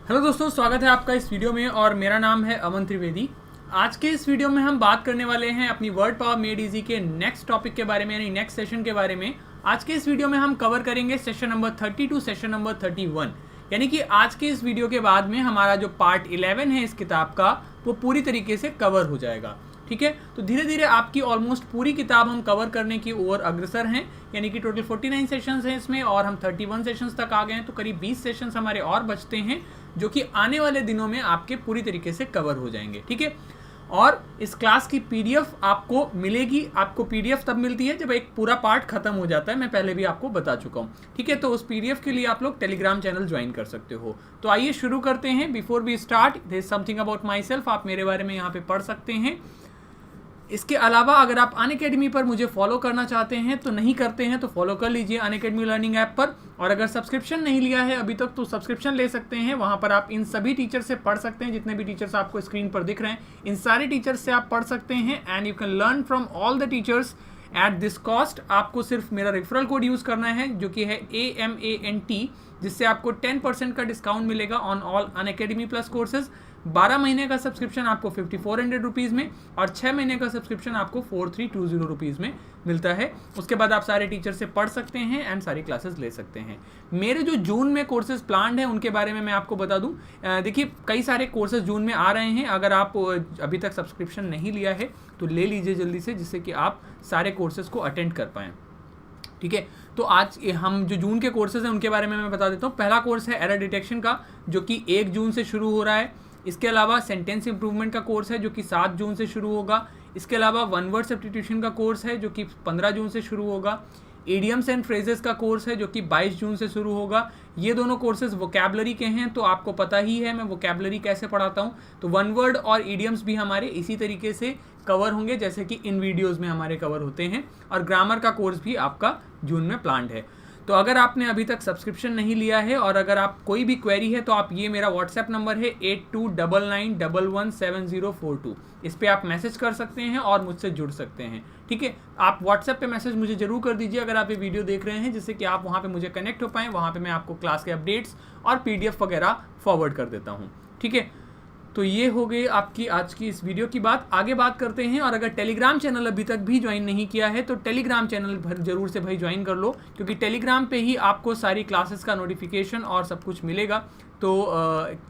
Hello दोस्तों, स्वागत है आपका इस वीडियो में और मेरा नाम है अमन त्रिवेदी। आज के इस वीडियो में हम बात करने वाले हैं अपनी वर्ड पावर मेड इजी के नेक्स्ट टॉपिक के बारे में, यानी नेक्स्ट सेशन के बारे में। आज के इस वीडियो में हम कवर करेंगे session number 30 to session number 31, यानी कि आज के इस वीडियो के बाद में हमारा जो पार्ट 11 है इस किताब का वो पूरी तरीके से कवर हो जाएगा। ठीक है, तो धीरे धीरे आपकी ऑलमोस्ट पूरी किताब हम कवर करने की ओर अग्रसर हैं, यानी कि टोटल 49 सेशंस हैं इसमें और हम 31 सेशंस तक आ गए हैं। तो करीब 20 सेशंस हमारे और बचते हैं जो कि आने वाले दिनों में आपके पूरी तरीके से कवर हो जाएंगे। ठीक है, और इस क्लास की पीडीएफ आपको मिलेगी। आपको पीडीएफ तब मिलती है जब एक पूरा पार्ट खत्म हो जाता है, मैं पहले भी आपको बता चुका हूँ। ठीक है, तो उस पीडीएफ के लिए आप लोग टेलीग्राम चैनल ज्वाइन कर सकते हो। तो आइए शुरू करते हैं। Before we start, there is something about myself, आप मेरे बारे में यहाँ पे पढ़ सकते हैं। इसके अलावा अगर आप अनअकैडमी पर मुझे फॉलो करना चाहते हैं तो नहीं करते हैं तो फॉलो कर लीजिए अनअकैडमी लर्निंग ऐप पर। और अगर सब्सक्रिप्शन नहीं लिया है अभी तक तो सब्सक्रिप्शन ले सकते हैं। वहाँ पर आप इन सभी टीचर से पढ़ सकते हैं, जितने भी टीचर्स आपको स्क्रीन पर दिख रहे हैं इन सारे टीचर्स से आप पढ़ सकते हैं। And you can learn from all the teachers at this cost. आपको सिर्फ मेरा रेफरल कोड यूज़ करना है जो कि है AMANT, जिससे आपको 10% का डिस्काउंट मिलेगा on all Unacademy plus courses. 12 महीने का सब्सक्रिप्शन आपको 5400 रुपीज़ में और 6 महीने का सब्सक्रिप्शन आपको 4320 रुपीज़ में मिलता है। उसके बाद आप सारे टीचर से पढ़ सकते हैं एंड सारी क्लासेस ले सकते हैं। मेरे जो जून में कोर्सेज प्लान्ड हैं उनके बारे में मैं आपको बता दूं। देखिए, कई सारे कोर्सेज जून में आ रहे हैं। अगर आप अभी तक सब्सक्रिप्शन नहीं लिया है तो ले लीजिए जल्दी से, जिससे कि आप सारे कोर्सेज को अटेंड कर पाएँ। ठीक है, तो आज हम जो जून के कोर्सेज हैं उनके बारे में मैं बता देता हूँ। पहला कोर्स है एरर डिटेक्शन का, जो कि 1 जून से शुरू हो रहा है। इसके अलावा सेंटेंस इंप्रूवमेंट का कोर्स है जो कि 7 जून से शुरू होगा। इसके अलावा वन वर्ड सब्स्टिट्यूशन का कोर्स है जो कि 15 जून से शुरू होगा। इडियम्स एंड फ्रेजेस का कोर्स है जो कि 22 जून से शुरू होगा। ये दोनों कोर्सेज वोकैबलरी के हैं, तो आपको पता ही है मैं वोकैबलरी कैसे पढ़ाता हूँ। तो वन वर्ड और इडियम्स भी हमारे इसी तरीके से कवर होंगे जैसे कि इन वीडियोज़ में हमारे कवर होते हैं। और ग्रामर का कोर्स भी आपका जून में प्लान्ड है। तो अगर आपने अभी तक सब्सक्रिप्शन नहीं लिया है और अगर आप कोई भी क्वेरी है तो आप ये मेरा व्हाट्सएप नंबर है 8299117042, इस पर आप मैसेज कर सकते हैं और मुझसे जुड़ सकते हैं। ठीक है, आप व्हाट्सएप पे मैसेज मुझे जरूर कर दीजिए अगर आप ये वीडियो देख रहे हैं, जिससे कि आप वहाँ पे मुझे कनेक्ट हो पाएँ। वहाँ पे मैं आपको क्लास के अपडेट्स और PDF वगैरह फॉरवर्ड कर देता हूँ। ठीक है, तो ये हो गई आपकी आज की इस वीडियो की बात। आगे बात करते हैं। और अगर टेलीग्राम चैनल अभी तक भी ज्वाइन नहीं किया है तो टेलीग्राम चैनल जरूर से भाई ज्वाइन कर लो, क्योंकि टेलीग्राम पे ही आपको सारी क्लासेस का नोटिफिकेशन और सब कुछ मिलेगा। तो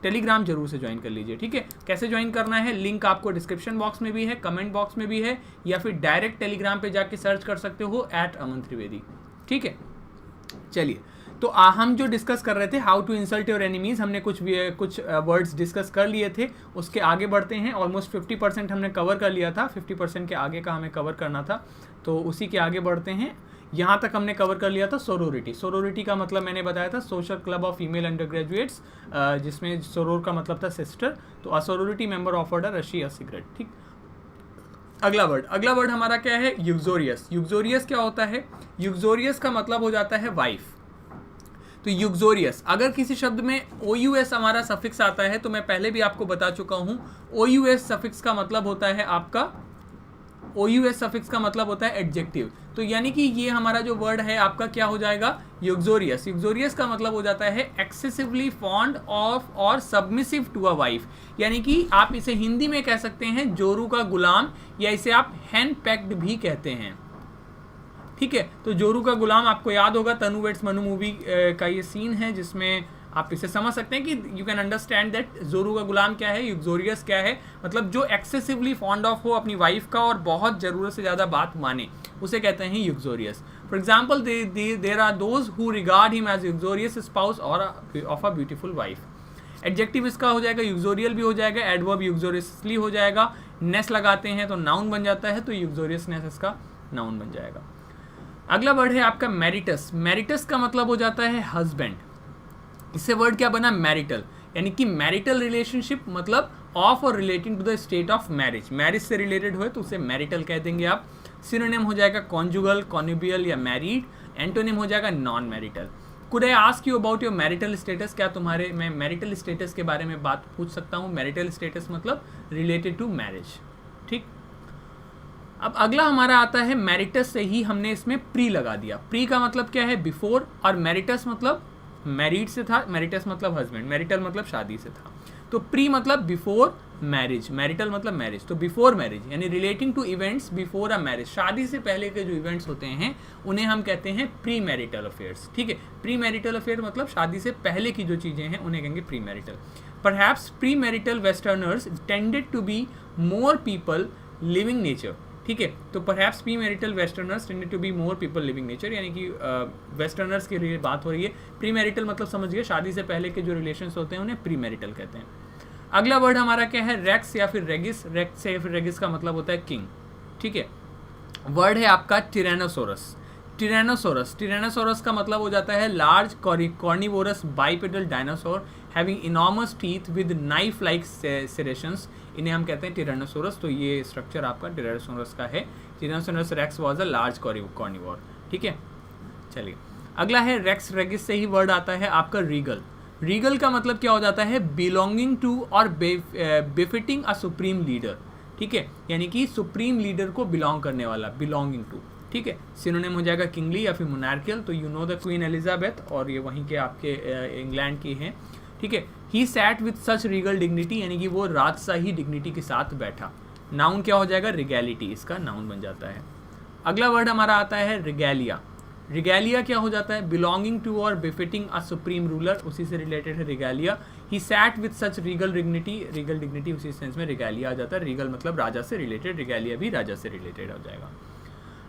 टेलीग्राम जरूर से ज्वाइन कर लीजिए। ठीक है, कैसे ज्वाइन करना है, लिंक आपको डिस्क्रिप्शन बॉक्स में भी है, कमेंट बॉक्स में भी है, या फिर डायरेक्ट टेलीग्राम पे जाके सर्च कर सकते हो @अमन त्रिवेदी। ठीक है, चलिए, तो हम जो डिस्कस कर रहे थे how to insult your enemies, हमने कुछ वर्ड्स डिस्कस कर लिए थे। उसके आगे बढ़ते हैं। ऑलमोस्ट 50% हमने कवर कर लिया था, 50% के आगे का हमें कवर करना था, तो उसी के आगे बढ़ते हैं। यहाँ तक हमने कवर कर लिया था सोरोरिटी। सोरोरिटी का मतलब मैंने बताया था social club of female under graduates, जिसमें सोरोर का मतलब था सिस्टर। तो अ सोरोरिटी मेंबर ऑफर्ड अ रशी अ सिगरेट। ठीक, अगला वर्ड हमारा क्या है, यूक्सोरियस। यूक्सोरियस क्या होता है, यूक्सोरियस का मतलब हो जाता है वाइफ। तो यूक्सोरियस, अगर किसी शब्द में OUS हमारा सफिक्स आता है तो मैं पहले भी आपको बता चुका हूं, OUS सफिक्स का मतलब होता है आपका, OUS सफिक्स का मतलब होता है एडजेक्टिव। तो यानी कि ये हमारा जो वर्ड है आपका क्या हो जाएगा, यूक्सोरियस। यूक्सोरियस का मतलब हो जाता है एक्सेसिवली फॉन्ड ऑफ और सबमिसिव टू अ वाइफ, यानी कि आप इसे हिंदी में कह सकते हैं जोरू का गुलाम, या इसे आप हैंड पैक्ड भी कहते हैं। ठीक है, तो जोरू का गुलाम आपको याद होगा, तनु वेट्स मनु मूवी का ये सीन है जिसमें आप इसे समझ सकते हैं कि यू कैन अंडरस्टैंड दैट जोरू का गुलाम क्या है, यूक्सोरियस क्या है। मतलब जो एक्सेसिवली फॉन्ड ऑफ हो अपनी वाइफ का और बहुत ज़रूरत से ज़्यादा बात माने, उसे कहते हैं uxorious. For example, there are those who regard him as uxorious spouse और of a beautiful wife. Adjective इसका हो जाएगा यूक्सोरियल भी हो जाएगा, एडवर्ब यूक्सोरियसली हो जाएगा, नेस लगाते हैं तो नाउन बन जाता है, तो यूक्सोरियसनेस इसका नाउन बन जाएगा। अगला वर्ड है आपका मैरिटस। मैरिटस का मतलब हो जाता है हस्बैंड। इससे वर्ड क्या बना, मैरिटल, यानी कि मैरिटल रिलेशनशिप, मतलब ऑफ और relating to the state of marriage. Marriage से रिलेटेड हो तो उसे मैरिटल कह देंगे आप। सिनोनिम हो जाएगा कॉन्जुगल, कॉन्युबियल या मैरिड। एंटोनिम हो जाएगा non marital. Could I ask you about your marital status, क्या तुम्हारे मैं मैरिटल स्टेटस के बारे में बात पूछ सकता हूँ। मैरिटल स्टेटस मतलब रिलेटेड टू मैरिज। ठीक, अब अगला हमारा आता है मैरिटस से ही हमने इसमें प्री लगा दिया। प्री का मतलब क्या है, बिफोर, और मैरिटस मतलब मैरिड से था, मैरिटस मतलब हस्बैंड, मैरिटल मतलब शादी से था। तो प्री मतलब बिफोर मैरिज, मैरिटल मतलब मैरिज, तो बिफोर मैरिज यानी relating to events before a marriage, शादी से पहले के जो इवेंट्स होते हैं उन्हें हम कहते हैं प्री मैरिटल अफेयर्स। ठीक है, प्री मैरिटल अफेयर मतलब शादी से पहले की जो चीज़ें हैं उन्हें कहेंगे pre marital. Perhaps pre marital westerners tended to be more people living nature. ठीक है, तो perhaps pre marital westerners tended to be more people living nature, यानी कि वेस्टर्नर्स की बात हो रही है। प्री मैरिटल मतलब समझिए शादी से पहले के जो रिलेशंस होते हैं उन्हें प्री मैरिटल कहते हैं। अगला वर्ड हमारा क्या है, रेक्स या फिर रेगिस। रेक्स या फिर रेगिस का मतलब होता है किंग। ठीक है, वर्ड है आपका टिरानोसोरस। टिरानोसोरस, टिरानोसोरस का मतलब हो जाता है large carnivorous bipedal dinosaur having enormous teeth with knife like serrations, इन्हें हम कहते हैं टिरानोसोरस। तो ये स्ट्रक्चर आपका टिरानोसोरस का है। Tyrannosaurus rex was a large carnivore. ठीक है, चलिए अगला है रेक्स रेगिस से ही वर्ड आता है आपका रीगल। रीगल का मतलब क्या हो जाता है, बिलोंगिंग टू और बेफिटिंग अ सुप्रीम लीडर। ठीक है, यानी कि सुप्रीम लीडर को बिलोंग करने वाला, बिलोंगिंग टू। ठीक है, सिनोनिम हो जाएगा किंगली या फिर मोनार्कियल। तो you know the queen Elizabeth, और ये वहीं के आपके इंग्लैंड की हैं। ठीक है, ही sat with such regal dignity, यानी कि वो राजशाही डिग्निटी के साथ बैठा। नाउन क्या हो जाएगा, रिगैलिटी, इसका नाउन बन जाता है। अगला वर्ड हमारा आता है रिगैलिया। रिगैलिया क्या हो जाता है, बिलोंगिंग टू और बिफिटिंग अ सुप्रीम रूलर, उसी से रिलेटेड है regalia. He sat with such regal dignity, regal dignity उसी सेंस में रिगैलिया आ जाता है। रीगल मतलब राजा से रिलेटेड, रिगैलिया भी राजा से रिलेटेड हो जाएगा।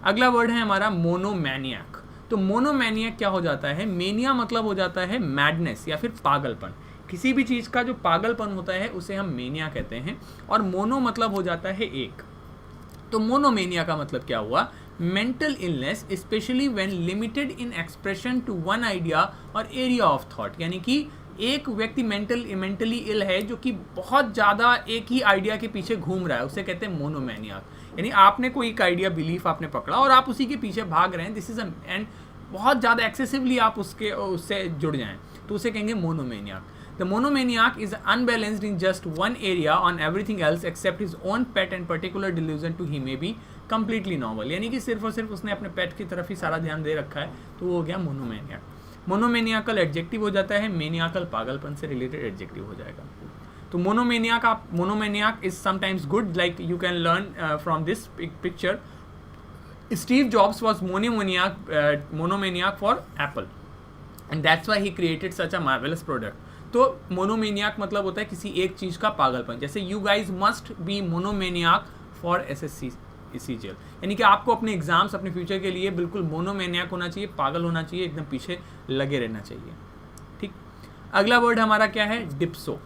अगला वर्ड है हमारा मोनोमैनियक। तो मोनोमैनियक क्या हो जाता है, मेनिया मतलब हो जाता है मैडनेस या फिर पागलपन। किसी भी चीज़ का जो पागलपन होता है उसे हम मेनिया कहते हैं, और मोनो मतलब हो जाता है एक। तो मोनोमेनिया का मतलब क्या हुआ, mental illness specially when limited in expression to one idea और एरिया ऑफ थॉट, यानी कि एक व्यक्ति मेंटली इल है जो कि बहुत ज़्यादा एक ही आइडिया के पीछे घूम रहा है, उसे कहते हैं मोनोमैनियाक। यानी आपने कोई एक आइडिया बिलीफ आपने पकड़ा और आप उसी के पीछे भाग रहे हैं, दिस इज एंड बहुत ज़्यादा एक्सेसिवली आप उससे जुड़ जाएं, तो उसे कहेंगे मोनोमैनियाक। The monomaniac is unbalanced in just one area on everything else except his own pet and particular delusion to he may be completely normal, यानी कि सिर्फ और सिर्फ उसने अपने पेट की तरफ ही सारा ध्यान दे रखा है, तो वो हो गया मोनोमैनियाक। मोनोमैनियाकल एडजेक्टिव हो जाता है, मेनियाकल पागलपन से रिलेटेड एडजेक्टिव हो जाएगा। तो monomaniac is sometimes good, like you can learn from this picture. Steve Jobs was monomaniac for Apple and that's why he created such a marvellous product. तो मोनोमेनियाक मतलब होता है किसी एक चीज़ का पागलपन, जैसे you guys must be monomaniac for SSC CGL, यानी कि आपको अपने एग्जाम्स अपने फ्यूचर के लिए बिल्कुल मोनोमेनियाक होना चाहिए, पागल होना चाहिए, एकदम पीछे लगे रहना चाहिए। ठीक, अगला वर्ड हमारा क्या है, डिप्सो।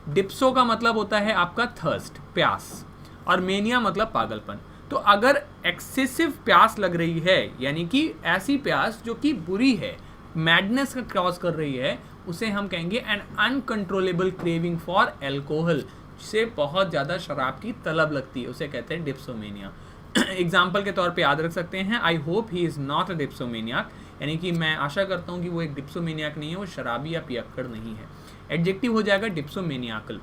डिप्सो का मतलब होता है आपका थर्स्ट, प्यास, और मेनिया मतलब पागलपन। तो अगर एक्सेसिव प्यास लग रही है, यानी कि ऐसी प्यास जो कि बुरी है, मैडनेस का क्रॉस कर रही है, उसे हम कहेंगे an uncontrollable craving for alcohol, जिसे बहुत ज़्यादा शराब की तलब लगती है, उसे कहते हैं डिप्सोमेनिया। एग्जाम्पल के तौर पे याद रख सकते हैं, I hope he is not a dipsomaniac, यानी कि मैं आशा करता हूँ कि वो एक डिप्सोमेनियाक नहीं है, वो शराबी या पियक्कड़ नहीं है। एडजेक्टिव हो जाएगा डिप्सोमेनियाकल।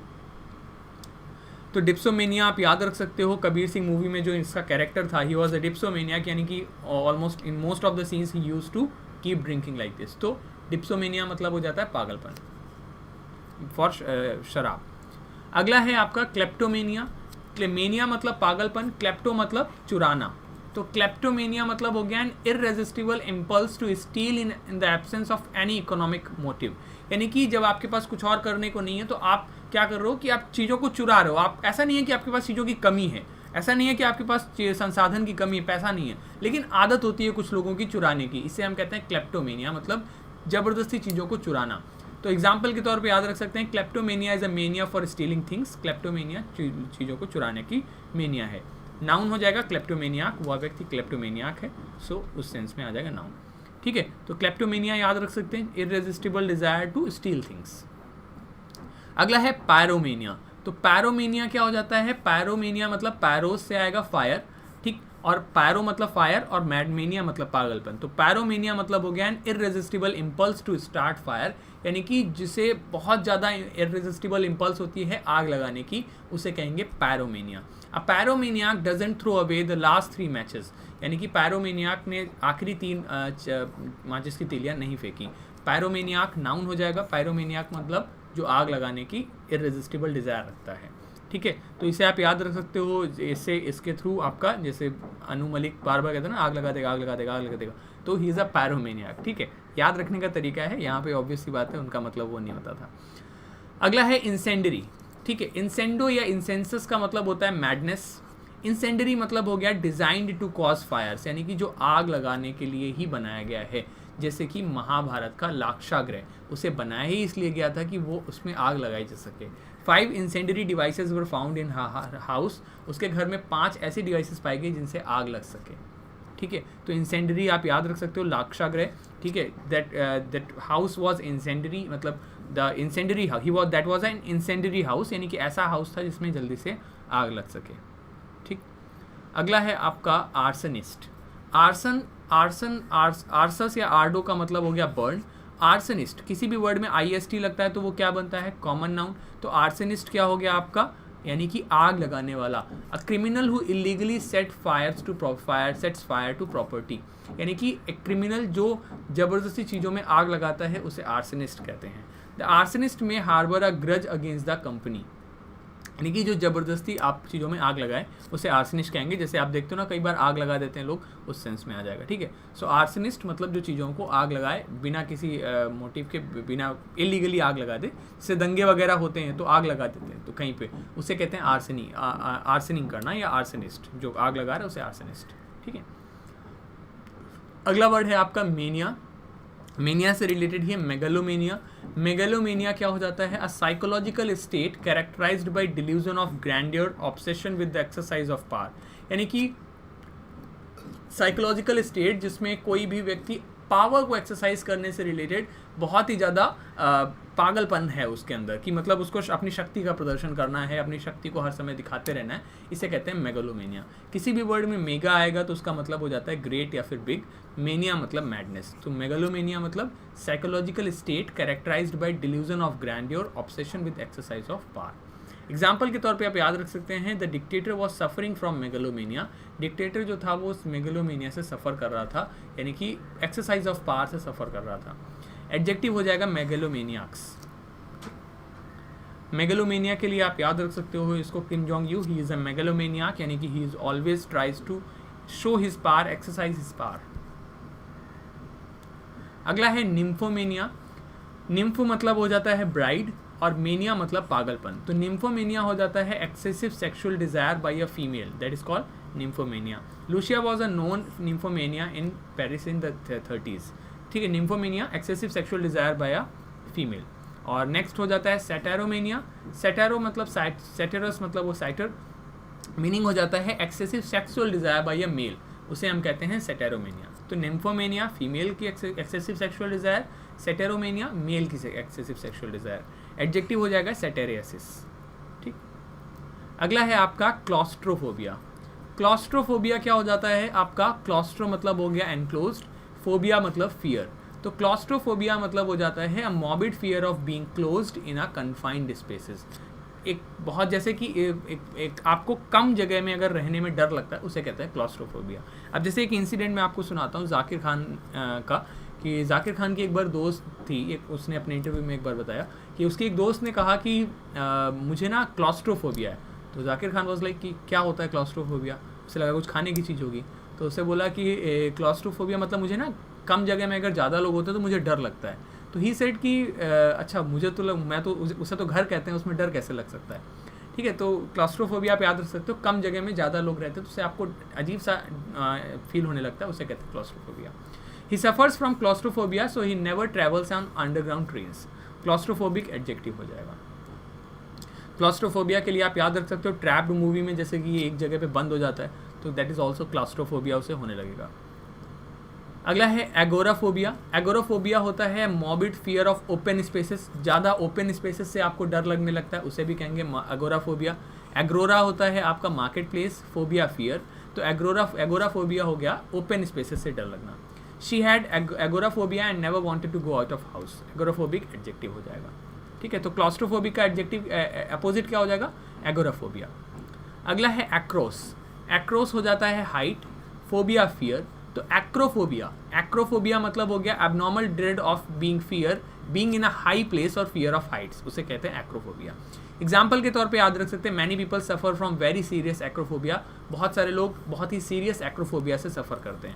तो डिप्सोमेनिया आप याद रख सकते हो, कबीर सिंह मूवी में जो इसका कैरेक्टर था, ही वॉज अ डिप्सोमेनियाक, यानी कि almost in most of the scenes he used to keep drinking like this. तो डिप्सोमेनिया मतलब हो जाता है पागलपन फॉर शराब। अगला है आपका क्लेप्टोमेनिया। क्लेमेनिया मतलब पागलपन, क्लेप्टो मतलब चुराना। तो क्लेप्टोमेनिया मतलब हो गया an irresistible impulse to steal in the absence of any economic motive, यानी कि जब आपके पास कुछ और करने को नहीं है तो आप क्या कर रहे हो कि आप चीज़ों को चुरा रहे हो। आप, ऐसा नहीं है कि आपके पास चीज़ों की कमी है, ऐसा नहीं है कि आपके पास संसाधन की कमी है, पैसा नहीं है, लेकिन आदत होती है कुछ लोगों की चुराने की, इसे हम कहते हैं क्लेप्टोमेनिया, मतलब ज़बरदस्ती चीज़ों को चुराना। तो एग्जाम्पल के तौर पे याद रख सकते हैं, kleptomania is a mania for stealing things. Kleptomania चीज़ों को चुराने की मेनिया है। नाउन हो जाएगा क्लेप्टोमेनियाक, वह व्यक्ति क्लेप्टोमेनियाक है, सो उस सेंस में आ जाएगा नाउन। ठीक है, तो क्लेप्टोमेनिया याद रख सकते हैं, इररेजिस्टिबल डिजायर टू स्टील थिंग्स। अगला है पायरोमेनिया। तो पायरोमेनिया क्या हो जाता है, पायरोमेनिया मतलब पायरोस से आएगा फायर, ठीक, और पायरो मतलब फायर और मैडमेनिया मतलब पागलपन। तो पायरोमेनिया मतलब हो गया an irresistible impulse to start fire, यानी कि जिसे बहुत ज़्यादा इररेजिस्टिबल इम्पल्स होती है आग लगाने की, उसे कहेंगे pyromania. A pyromaniac doesn't throw away the last 3 matches, यानी कि पायरोमेनियाक ने आखिरी 3 माचिस की तीलियाँ नहीं फेंकी। पायरोमेनियाक नाउन हो जाएगा। पायरोमेनियाक मतलब जो आग लगाने की इररेजिस्टिबल डिज़ायर रखता है, ठीक है। तो इसे आप याद रख सकते हो, इससे इसके थ्रू आपका, जैसे अनु मलिक बार बार कहते हैं ना, आग लगा देगा, आग लगा देगा, आग लगा देगा, तो ही इज़ अ पायरोमेनियाक, ठीक है। याद रखने का तरीका है, यहाँ पे ऑब्वियस सी बात है, उनका मतलब वो नहीं होता था। अगला है इंसेंडरी, ठीक है। इंसेंडो या इंसेंसस का मतलब होता है मैडनेस। इंसेंडरी मतलब हो गया डिजाइंड टू कॉज फायर्स, यानी कि जो आग लगाने के लिए ही बनाया गया है। जैसे कि महाभारत का लाक्षागृह, उसे बनाया ही इसलिए गया था कि वो उसमें आग लगाई जा सके। 5 incendiary devices were found in house, उसके घर में 5 ऐसे डिवाइसेस पाए गए जिनसे आग लग सके, ठीक है। तो इंसेंडरी आप याद रख सकते हो, लाक्षागृह, ठीक है। दैट हाउस वाज इंसेंडरी, मतलब the incendiary that was an incendiary house, यानी कि ऐसा हाउस था जिसमें जल्दी से आग लग सके, ठीक। अगला है आपका आर्सनिस्ट। आर्सस या आर्डो का मतलब हो गया बर्न। आर्सनिस्ट, किसी भी वर्ड में IST लगता है तो वो क्या बनता है, कॉमन नाउन। तो आर्सनिस्ट क्या हो गया आपका, यानी कि आग लगाने वाला। A criminal who illegally sets fire to property, यानी कि एक क्रिमिनल जो जबरदस्ती चीज़ों में आग लगाता है उसे आर्सनिस्ट कहते हैं। The arsonist may harbour a grudge against the company, यानी कि जो ज़बरदस्ती आप चीज़ों में आग लगाए उसे आर्सनिस्ट कहेंगे। जैसे आप देखते हो ना, कई बार आग लगा देते हैं लोग, उस सेंस में आ जाएगा, ठीक है। सो आर्सनिस्ट मतलब जो चीज़ों को आग लगाए बिना किसी मोटिव के, बिना इलीगली आग लगा दे। जैसे दंगे वगैरह होते हैं तो आग लगा देते हैं तो कहीं पे, उसे कहते हैं आर्सनिंग करना या आर्सनिस्ट। जो आग लगा रहा है उसे आर्सनिस्ट, ठीक है। अगला वर्ड है आपका मेनिया। मेनिया से रिलेटेड ही है मेगालोमेनिया। मेगालोमेनिया क्या हो जाता है, a psychological state characterised by delusion of grandeur, obsession with the exercise of power, यानी कि साइकोलॉजिकल स्टेट जिसमें कोई भी व्यक्ति पावर को एक्सरसाइज करने से रिलेटेड बहुत ही ज़्यादा पागलपन है उसके अंदर, कि मतलब उसको अपनी शक्ति का प्रदर्शन करना है, अपनी शक्ति को हर समय दिखाते रहना है, इसे कहते हैं मेगालोमेनिया। किसी भी वर्ड में मेगा आएगा तो उसका मतलब हो जाता है ग्रेट या फिर बिग, मेनिया मतलब मैडनेस। तो मेगालोमेनिया मतलब psychological state characterised by delusion of grandeur, obsession with exercise of power. Example के तौर पे आप याद रख सकते हैं, the dictator was suffering from megalomania. Dictator जो था वो मेगालोमेनिया से सफ़र कर रहा था, यानी कि एक्सरसाइज ऑफ पावर से सफ़र कर रहा था। एडजेक्टिव हो जाएगा मेगालोमेनियाक्स। मेगालोमेनिया के लिए आप याद रख सकते हो इसको, Kim Jong Un, he is a megalomaniac, यानी कि he is always tries to show his power, exercise his power. अगला है निम्फोमेनिया। निम्फो मतलब हो जाता है ब्राइड और मेनिया मतलब पागलपन। तो निम्फोमेनिया हो जाता है excessive sexual desire by a female, that is called nymphomania. Lucia was a known nymphomania in Paris in the 30s, ठीक है। Nymphomania excessive sexual desire by a female. और नेक्स्ट हो जाता है सेटेरोमेनिया। सेटेरो मतलब सेटेरस मतलब वो साइटर, मीनिंग हो जाता है excessive sexual desire by a mail, उसे हम कहते हैं सेटेरोमेनिया। तो निम्फोमेनिया फीमेल की एक्सेसिव सेक्सुअल डिजायर, सेटेरोमेनिया मेल की एक्सेसिव सेक्सुअल डिजायर। एडजेक्टिव हो जाएगा सेटेरियासिस, ठीक। अगला है आपका क्लॉस्ट्रोफोबिया। क्लॉस्ट्रोफोबिया क्या हो जाता है आपका, क्लॉस्ट्रो मतलब हो गया एनक्लोज्ड, फोबिया मतलब फियर। तो क्लॉस्ट्रोफोबिया मतलब हो जाता है a morbid fear of being closed in a confined spaces. एक बहुत, जैसे कि एक आपको कम जगह में अगर रहने में डर लगता है उसे कहते हैं क्लॉस्ट्रोफोबिया। अब जैसे एक इंसिडेंट मैं आपको सुनाता हूँ जाकिर खान का, कि जाकिर खान की एक बार दोस्त थी, एक उसने अपने इंटरव्यू में एक बार बताया कि उसके एक दोस्त ने कहा कि मुझे ना क्लॉस्ट्रोफोबिया है। तो जाकिर खान वाज लाइक कि क्या होता है क्लॉस्ट्रोफोबिया, उसे लगा कुछ खाने की चीज़ होगी। तो उसे बोला कि क्लॉस्ट्रोफोबिया मतलब मुझे ना कम जगह में अगर ज़्यादा लोग होते हैं तो मुझे डर लगता है। तो ही सेड कि अच्छा मुझे तो मैं तो उसे तो घर कहते हैं, उसमें डर कैसे लग सकता है, ठीक है। तो क्लॉस्ट्रोफोबिया आप याद रख सकते हो, कम जगह में ज़्यादा लोग रहते हैं तो उससे आपको अजीब सा फील होने लगता है, उसे कहते हैं claustrophobia. He suffers from claustrophobia so he never travels on underground trains. Claustrophobic adjective हो जाएगा। क्लॉस्ट्रोफोबिया के लिए आप याद रख सकते हो, ट्रैप्ड मूवी में जैसे कि एक जगह पे बंद हो जाता है तो दैट इज ऑल्सो क्लॉस्ट्रोफोबिया, उसे होने लगेगा। अगला है एगोराफोबिया। एगोराफोबिया होता है morbid fear of open spaces, ज़्यादा ओपन स्पेसेस से आपको डर लगने लगता है, उसे भी कहेंगे एगोराफोबिया। एग्रोरा होता है आपका मार्केट प्लेस, फोबिया फियर। तो एगोराफोबिया हो गया ओपन स्पेसेस से डर लगना। She had agoraphobia and never wanted to go out of house. Agoraphobic adjective हो जाएगा, ठीक है। तो क्लॉस्ट्रोफोबिक का एडजेक्टिव अपोजिट क्या हो जाएगा, एगोराफोबिया। अगला है एक्रोस। एक्रोस हो जाता है हाइट, फोबिया फियर। तो एक्रोफोबिया मतलब हो गया abnormal dread of being in a high place और फियर ऑफ हाइट्स, उसे कहते हैं एक्रोफोबिया। एग्जाम्पल के तौर पे याद रख सकते हैं, many people suffer from very serious acrophobia, बहुत सारे लोग बहुत ही सीरियस एक्रोफोबिया से सफ़र करते हैं।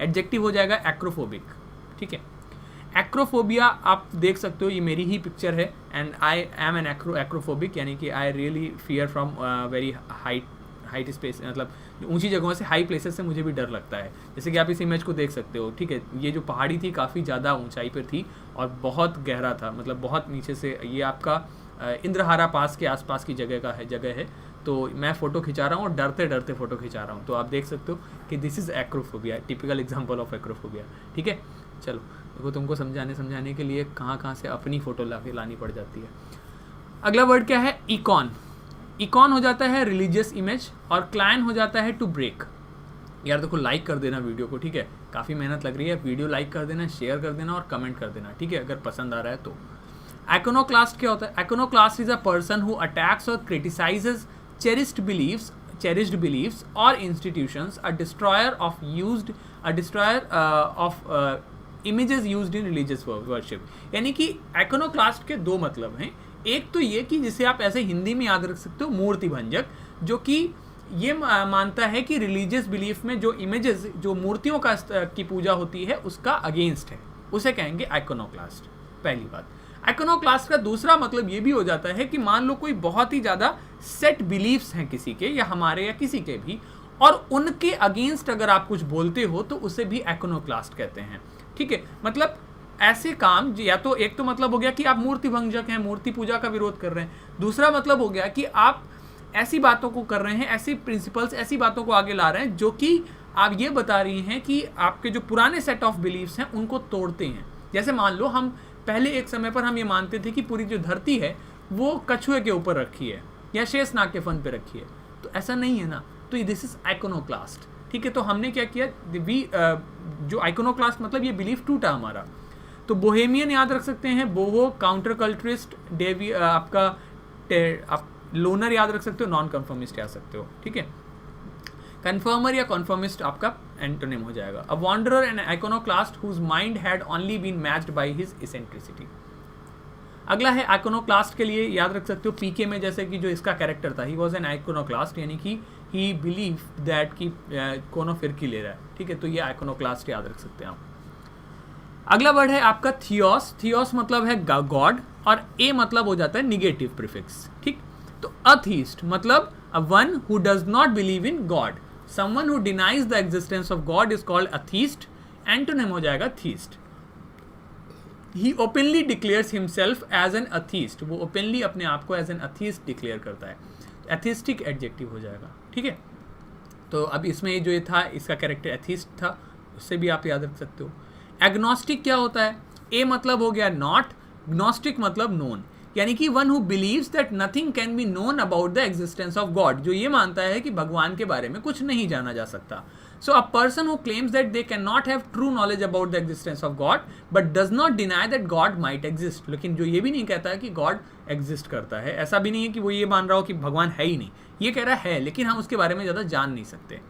एडजेक्टिव हो जाएगा एक्रोफोबिक, ठीक है। एक्रोफोबिया आप देख सकते हो, ये मेरी ही पिक्चर है, and I am N acrophobic, यानी कि I really fear from very height space, मतलब ऊंची जगहों से, हाई प्लेसेस से मुझे भी डर लगता है। जैसे कि आप इस इमेज को देख सकते हो, ठीक है। ये जो पहाड़ी थी काफ़ी ज़्यादा ऊंचाई पर थी और बहुत गहरा था, मतलब बहुत नीचे से, ये आपका इंद्रहारा पास के आसपास की जगह है। तो मैं फ़ोटो खिंचा रहा हूँ और डरते डरते फ़ोटो खिंचा रहा हूँ, तो आप देख सकते हो कि this is acrophobia, typical example of acrophobia, ठीक है। चलो देखो, तुमको समझाने के लिए कहाँ से अपनी फ़ोटो लानी पड़ जाती है। अगला वर्ड क्या है? इकॉन। इकॉन हो जाता है रिलीजियस इमेज, और क्लाइन हो जाता है टू ब्रेक। यार देखो, लाइक कर देना वीडियो को, ठीक है। काफ़ी मेहनत लग रही है, वीडियो लाइक कर देना, शेयर कर देना और कमेंट कर देना, ठीक है, अगर पसंद आ रहा है तो। आइकोनोक्लास्ट क्या होता है? Iconoclast is a person who attacks और criticises cherished beliefs or institutions, a destroyer of images used in religious worship। यानी कि iconoclast के दो मतलब हैं। एक तो ये कि जिसे आप ऐसे हिंदी में याद रख सकते हो, मूर्ति भंजक, जो कि ये मानता है कि रिलीजियस बिलीफ में जो इमेजेस, जो मूर्तियों की पूजा होती है, उसका अगेंस्ट है, उसे कहेंगे आइकोनोक्लास्ट। पहली बात। आइकोनोक्लास्ट का दूसरा मतलब ये भी हो जाता है कि मान लो कोई बहुत ही ज़्यादा सेट बिलीफ्स हैं किसी के, या हमारे या किसी के भी, और उनके अगेंस्ट अगर आप कुछ बोलते हो तो उसे भी आइकोनोक्लास्ट कहते हैं, ठीक है। मतलब ऐसे काम, या तो एक तो मतलब हो गया कि आप मूर्ति भंजक हैं, मूर्ति पूजा का विरोध कर रहे हैं। दूसरा मतलब हो गया कि आप ऐसी बातों को कर रहे हैं, ऐसी प्रिंसिपल्स, ऐसी बातों को आगे ला रहे हैं जो कि आप ये बता रही हैं कि आपके जो पुराने सेट ऑफ बिलीफ्स हैं उनको तोड़ते हैं। जैसे मान लो, हम पहले एक समय पर हम ये मानते थे कि पूरी जो धरती है वो कछुए के ऊपर रखी है या शेषनाग के फन पे रखी है, तो ऐसा नहीं है ना, तो दिस इज आइकोनोक्लास्ट, ठीक है। तो हमने क्या किया, जो आइकोनोक्लास्ट मतलब ये बिलीफ टूटा हमारा। तो बोहेमियन याद रख सकते हैं, बोहो, काउंटर कल्ट्रिस्ट, आप लोनर याद रख सकते हो, नॉन कन्फर्मिस्ट याद सकते हो, ठीक है। कन्फर्मर या कन्फर्मिस्ट आपका एंटोनिम हो जाएगा। A wanderer and iconoclast whose mind had only been matched by his eccentricity. अगला है आइकोनोक्लास्ट के लिए याद रख सकते हो, पीके में जैसे कि जो इसका कैरेक्टर था, ही वॉज एन आइकोनोक्लास्ट, यानी कि ही बिलीव दैट कि कोनो फिरकी ले रहा है, ठीक है। तो ये आइकोनोक्लास्ट याद रख सकते हैं आप। अगला वर्ड है आपका थियोस। थियोस मतलब है गॉड, और ए मतलब हो जाता है निगेटिव प्रीफिक्स, ठीक। तो अथीस्ट मतलब a one who does not believe in God, someone who denies the existence of God is called atheist। Antonym हो जाएगा theist। He openly declares himself as an atheist, वो openly अपने आप को as an atheist declare करता है, atheistic adjective हो जाएगा, ठीक है। तो अब इसमें जो ये था, इसका कैरेक्टर एथिस्ट था, उससे भी आप याद रख सकते हो। एग्नोस्टिक क्या होता है? ए मतलब हो गया नॉट, ग्नोस्टिक मतलब नोन, यानी कि one who believes that nothing can be known about the existence of God, जो ये मानता है कि भगवान के बारे में कुछ नहीं जाना जा सकता। So a person who claims that they can not have true knowledge about the existence of God but does not deny that God might exist, लेकिन जो ये भी नहीं कहता है कि गॉड एग्जिस्ट करता है। ऐसा भी नहीं है कि वो ये मान रहा हो कि भगवान है ही नहीं, ये कह रहा है लेकिन हम उसके बारे में ज़्यादा जान नहीं सकते।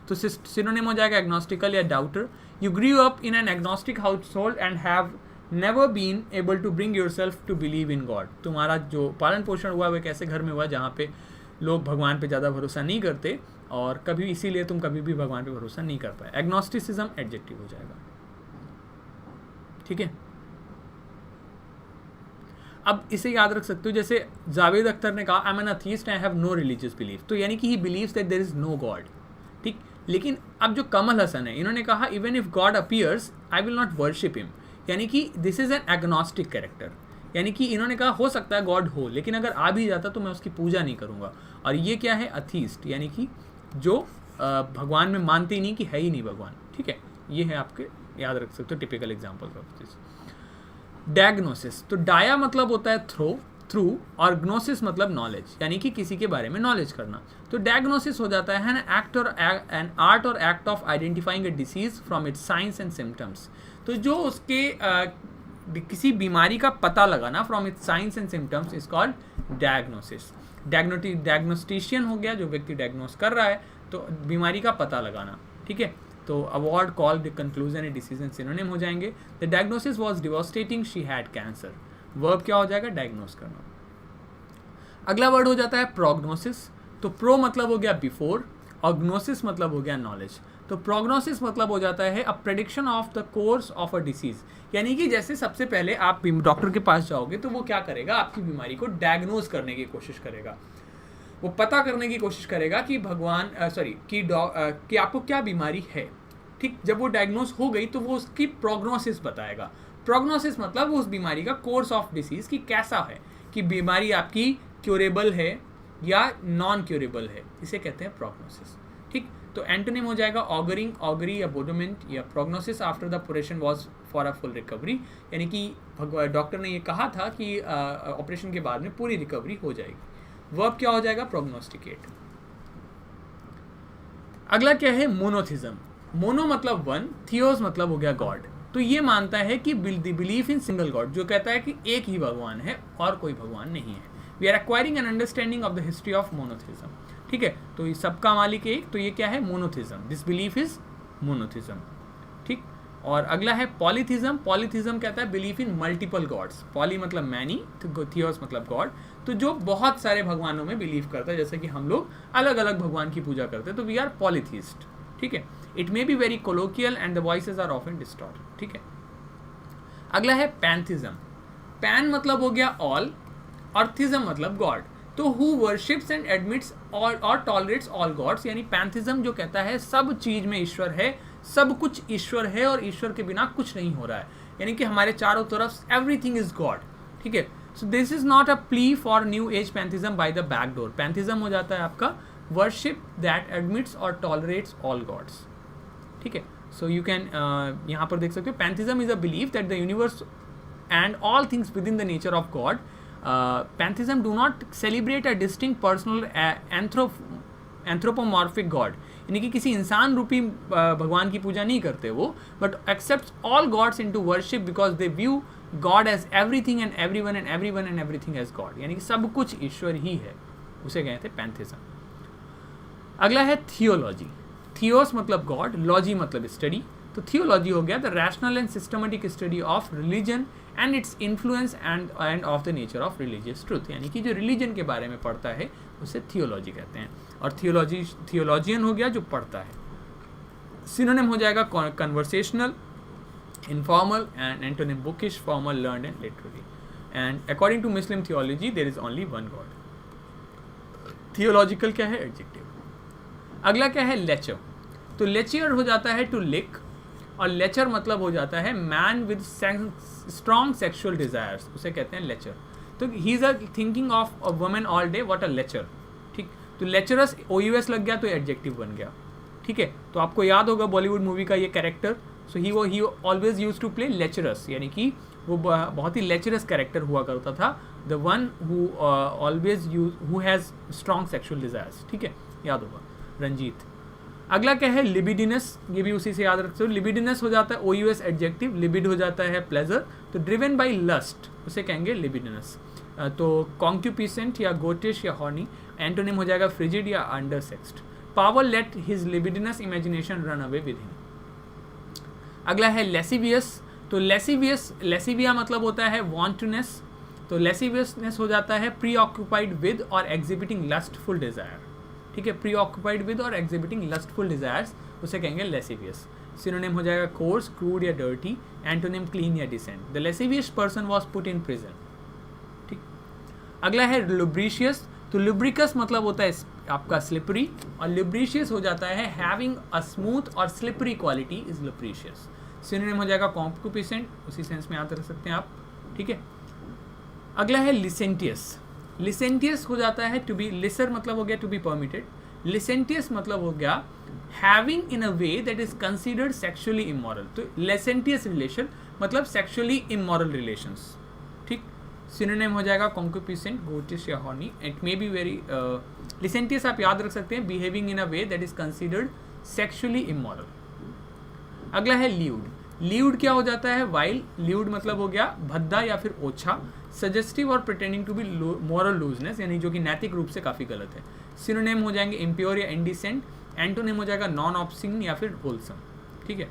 तो सिनोनिम हो जाएगा एग्नोस्टिकल या daughter. You grew up in an agnostic house hold and have never been able to bring yourself to believe in God। तुम्हारा जो पालन पोषण हुआ वह कैसे घर में हुआ जहाँ पे लोग भगवान पे ज़्यादा भरोसा नहीं करते, और कभी इसीलिए तुम कभी भी भगवान पे भरोसा नहीं कर पाए। एग्नोस्टिसिज्म एडजेक्टिव हो जाएगा, ठीक है। अब इसे याद रख सकते हो, जैसे जावेद अख्तर ने कहा I am an atheist, I have no religious belief, तो यानी कि he believes that there is no God, ठीक। लेकिन अब जो कमल हसन है, इन्होंने कहा even if God appears I will not worship him, यानी कि this is an agnostic character, यानी कि इन्होंने कहा हो सकता है गॉड हो, लेकिन अगर आ भी जाता तो मैं उसकी पूजा नहीं करूँगा। और ये क्या है? अथीस्ट, यानी कि जो भगवान में मानते ही नहीं, कि है ही नहीं भगवान, ठीक है। ये है आपके याद रख सकते हो typical example of this. Diagnosis, तो डाया मतलब होता है थ्रू, और ग्नोसिस मतलब नॉलेज, यानी कि किसी के बारे में नॉलेज करना। तो डायग्नोसिस हो जाता है एन आर्ट और act of identifying a disease from its signs and symptoms. तो जो उसके किसी बीमारी का पता लगाना from its signs and symptoms is called diagnosis. Diagnostician हो गया जो व्यक्ति डायग्नोस कर रहा है, तो बीमारी का पता लगाना, ठीक है। तो award, call, conclusion and decision synonym हो जाएंगे। The diagnosis was devastating, she had cancer. Verb क्या हो जाएगा? डायग्नोस करना। अगला वर्ड हो जाता है प्रोग्नोसिस। तो प्रो मतलब हो गया बिफोर और ग्नोसिस मतलब हो गया नॉलेज। तो प्रोग्नोसिस मतलब हो जाता है अ prediction of the course of a disease, यानी कि जैसे सबसे पहले आप डॉक्टर के पास जाओगे तो वो क्या करेगा? आपकी बीमारी को डायग्नोज करने की कोशिश करेगा, वो पता करने की कोशिश करेगा कि कि आपको क्या बीमारी है। ठीक, जब वो डायग्नोज हो गई तो वो उसकी प्रोग्नोसिस बताएगा। प्रोग्नोसिस मतलब उस बीमारी का कोर्स ऑफ डिसीज की कैसा है, कि बीमारी आपकी क्योरेबल है या नॉन क्योरेबल है, इसे कहते हैं प्रोग्नोसिस। ठीक, तो एंटोनिम हो जाएगा ऑगरिंग, ऑगरी या बोडोमेंट या prognosis after the operation was for a full recovery, यानी कि डॉक्टर ने ये कहा था कि ऑपरेशन के बाद में पूरी रिकवरी हो जाएगी। वर्ब क्या हो जाएगा? प्रोग्नोस्टिकेट। अगला क्या है? मोनोथिज्म। मोनो मतलब वन, थियोस मतलब हो गया गॉड। तो ये मानता है कि बिलीफ इन सिंगल गॉड, जो कहता है कि एक ही भगवान है और कोई भगवान नहीं है। We are acquiring an understanding of the history of monotheism. ठीक है, तो ये सबका मालिक एक, तो ये क्या है? Monotheism. This belief is monotheism. ठीक, और अगला है पॉलीथिज्म। पॉलीथिज्म कहता है belief in multiple gods. Poly मतलब मैनी, थियोस मतलब गॉड, तो जो बहुत सारे भगवानों में बिलीव करता है, जैसे कि हम लोग अलग अलग भगवान की पूजा करते हैं, तो वी आर पॉलीथिस्ट। ठीक है, it may be very colloquial and the voices are often distorted. ठीक है, अगला है पैंथिज्म। पैन मतलब हो गया ऑल और थिज्म मतलब गॉड। तो who worships and admits all और टॉलरेट्स ऑल गॉड्स, यानी पैंथिज्म जो कहता है सब चीज में ईश्वर है, सब कुछ ईश्वर है और ईश्वर के बिना कुछ नहीं हो रहा है, यानी कि हमारे चारों तरफ एवरीथिंग इज गॉड। ठीक है, so this is not a plea for new age pantheism by the back door. Pantheism हो जाता है आपका वर्शिप दैट एडमिट्स और टॉलरेट्स ऑल गॉड्स। ठीक है, सो यू कैन यहाँ पर देख सकते हो, pantheism is a belief that the universe and all things within the nature of god. Pantheism do not celebrate a distinct personal anthropomorphic God, यानी कि किसी इंसान रूपी भगवान की पूजा नहीं करते वो, but accepts all gods into worship because they view God as everything and everyone and everyone and everything as God, यानी कि सब कुछ ईश्वर ही है, उसे कहते हैं पैंथिज्म। अगला है थियोलॉजी। थियोस मतलब गॉड, लॉजी मतलब स्टडी। तो थियोलॉजी हो गया the rational and systematic study of religion and its influence end of the nature of religious truth, यानी कि जो रिलीजन के बारे में पढ़ता है उसे थियोलॉजी कहते हैं। और थियोलॉजियन हो गया जो पढ़ता है। सिनोनिम हो जाएगा conversational, informal and antonym bookish, formal, learned and literary. And according to Muslim theology there is only one God. Theological क्या है? एडजेक्टिव। अगला क्या है? लेचर। तो लेचियर हो जाता है टू लिक, और लेचर मतलब हो जाता है man with strong sexual desires, उसे कहते हैं लेचर। तो he is thinking of a woman all day, what a lecher. ठीक, तो लेचरस OUS लग गया तो एडजेक्टिव बन गया। ठीक है, तो आपको याद होगा बॉलीवुड मूवी का ये character, so he always use to play lecherous, यानी कि वो बहुत ही लेचरस कैरेक्टर हुआ करता था, the one who always who has strong sexual desires. ठीक है, याद होगा, रंजीत। अगला क्या है? लिबिडिनस। ये भी उसी से याद रखते हो। लिबिडिनस हो जाता है OUS एडजेक्टिव, लिबिड हो जाता है प्लेजर, तो ड्रिवन बाय लस्ट उसे कहेंगे लिबिडिनस। तो कॉन्क्यूपिसेंट या गोटिश या हॉर्नी, एंटोनिम हो जाएगा फ्रिजिड या undersexed. Power let his libidinous imagination run away with him. अगला है लेसिवियस। तो लेसिविया मतलब होता है वांटनेस। तो लेसिवियसनेस हो जाता है प्री ऑक्यूपाइड विद और एग्जिबिटिंग लस्टफुल डिजायर। ठीक है, प्री ऑक्यूपाइड विद और एग्जिबिटिंग लस्टफुल डिजायर्स, उसे कहेंगे लेसिवियस। सिनोनिम हो जाएगा कोर्स, क्रूड या डर्टी, एंटोनिम क्लीन या decent. The lascivious person was put in prison. ठीक, अगला है लुब्रिशियस। तो लुब्रिकस मतलब होता है आपका स्लिपरी, और लुब्रिशियस हो जाता है हैविंग अ स्मूथ और स्लिपरी क्वालिटी इज लुब्रिशियस। सिनोनिम हो जाएगा कॉन्क्यूपिसेंट, उसी सेंस में याद रख सकते हैं आप। ठीक है, अगला है लिसेंटियस। लिसेंटियस हो जाता है टू बी, लिसर मतलब हो गया टू बी परमिटेड, लिसेंटियस मतलब हो गया having in a way that is considered sexually immoral. तो लिसेंटियस रिलेशन मतलब सेक्सुअली इमोरल रिलेशंस। ठीक, सिनोनिम हो जाएगा कॉन्क्यूपिसेंट, गोटिश या horny. It may be very licentious आप याद रख सकते हैं, behaving in a way that is considered sexually immoral. अगला है ल्यूड। ल्यूड क्या हो जाता है? वाइल। ल्यूड मतलब हो गया भद्दा या फिर ओछा, सजेस्टिव और pretending to be moral looseness, यानी जो कि नैतिक रूप से काफ़ी गलत है। सिनोनिम हो जाएंगे इम्प्योर या इंडिसेंट, एंटोनिम हो जाएगा नॉन ऑब्सिन या फिर होलसम। ठीक है।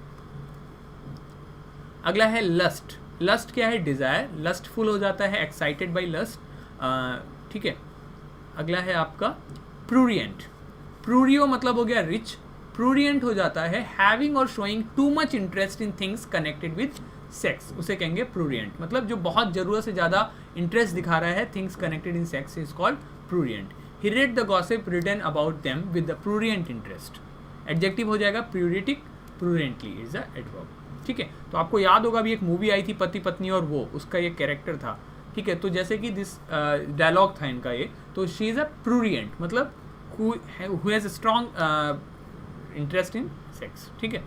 अगला है लस्ट। लस्ट क्या है? डिज़ायर। लस्टफुल हो जाता है एक्साइटेड बाई लस्ट, ठीक है। अगला है आपका प्रूरियंट। प्रूरियो मतलब हो गया रिच, प्रूरियंट हो जाता है हैविंग और showing too much interest in things connected with sex, उसे कहेंगे प्रूरियंट। मतलब जो बहुत ज़रूरत से ज़्यादा इंटरेस्ट दिखा रहा है things connected in sex is called prurient. He read the gossip written about them with the prurient interest. Adjective हो जाएगा pruritic, pruriently is the adverb, ठीक है। तो आपको याद होगा अभी एक मूवी आई थी पति पत्नी और वो, उसका ये कैरेक्टर था, ठीक है। तो जैसे कि दिस डायलॉग था इनका ये, तो शी इज़ अ प्रूरियंट मतलब who has a strong interest in sex, ठीक है।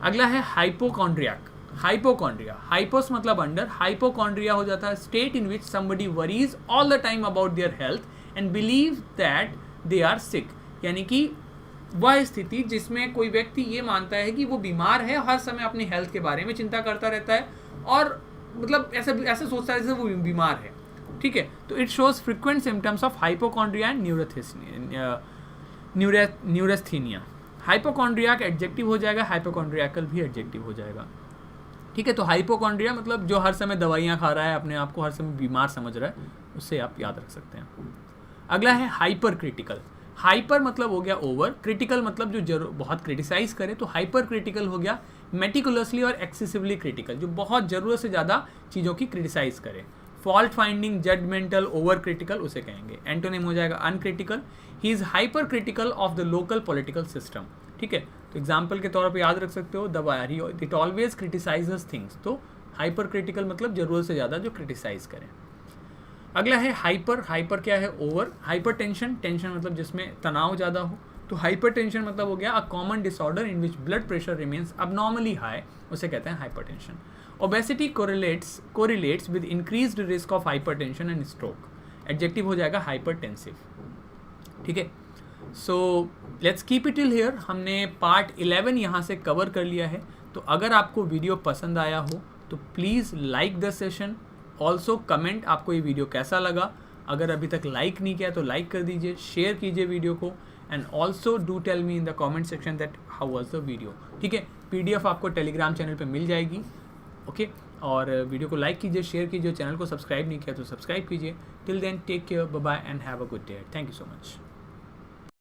अगला है हाइपोकॉन्ड्रियाक। हाइपोकॉन्ड्रिया, हाइपोस मतलब अंडर, हाइपोकॉन्ड्रिया हो जाता है state in which somebody worries all the time about their health and believe that they are sick, यानी कि वह स्थिति जिसमें कोई व्यक्ति ये मानता है कि वो बीमार है, हर समय अपनी हेल्थ के बारे में चिंता करता रहता है और मतलब ऐसा सोचता है जैसे वो बीमार है, ठीक है। तो it shows frequent symptoms of hypochondria and neurasthenia. Hypochondria का एडजेक्टिव हो जाएगा, हाइपोकॉन्ड्रियाकल भी एडजेक्टिव हो जाएगा, ठीक है। तो हाइपोकॉन्ड्रिया मतलब जो हर समय दवाइयाँ खा रहा है, अपने आप को हर समय बीमार समझ रहा है, उससे आप याद रख सकते हैं। अगला है हाइपर क्रिटिकल। हाइपर मतलब हो गया ओवर, क्रिटिकल मतलब जो बहुत क्रिटिसाइज करे, तो हाइपर क्रिटिकल हो गया मेटिकुलसली और एक्सेसिवली क्रिटिकल, जो बहुत ज़रूरत से ज़्यादा चीज़ों की क्रिटिसाइज करे। Fault finding, judgemental, over critical उसे कहेंगे। एंटोनिम हो जाएगा uncritical. He is hyper critical of the local political system, ठीक है। तो एग्जाम्पल के तौर पे याद रख सकते हो the wire it always criticises things. तो हाइपर क्रिटिकल मतलब ज़रूरत से ज़्यादा जो क्रिटिसाइज करें। अगला है हाइपर। हाइपर क्या है? ओवर। हाइपर टेंशन, टेंशन मतलब जिसमें तनाव ज़्यादा हो, तो हाइपर टेंशन मतलब हो गया a common disorder in which blood pressure remains abnormally high, उसे कहते हैं hypertension. Obesity correlates with increased risk of hypertension and stroke. Adjective हो जाएगा हाइपर टेंसिव, ठीक है। So let's keep it till here. हमने part 11 यहाँ से कवर कर लिया है। तो अगर आपको वीडियो पसंद आया हो तो please like the session, also comment आपको ये वीडियो कैसा लगा। अगर अभी तक लाइक नहीं किया तो लाइक कर दीजिए, शेयर कीजिए वीडियो को, and also do tell me in the comment section that how was the video, ठीक है। PDF आपको टेलीग्राम चैनल पे मिल जाएगी, ओके। और वीडियो को लाइक कीजिए, शेयर कीजिए, चैनल को सब्सक्राइब नहीं किया तो सब्सक्राइब कीजिए। Till then take care, bye bye and have a good day. Thank you so much.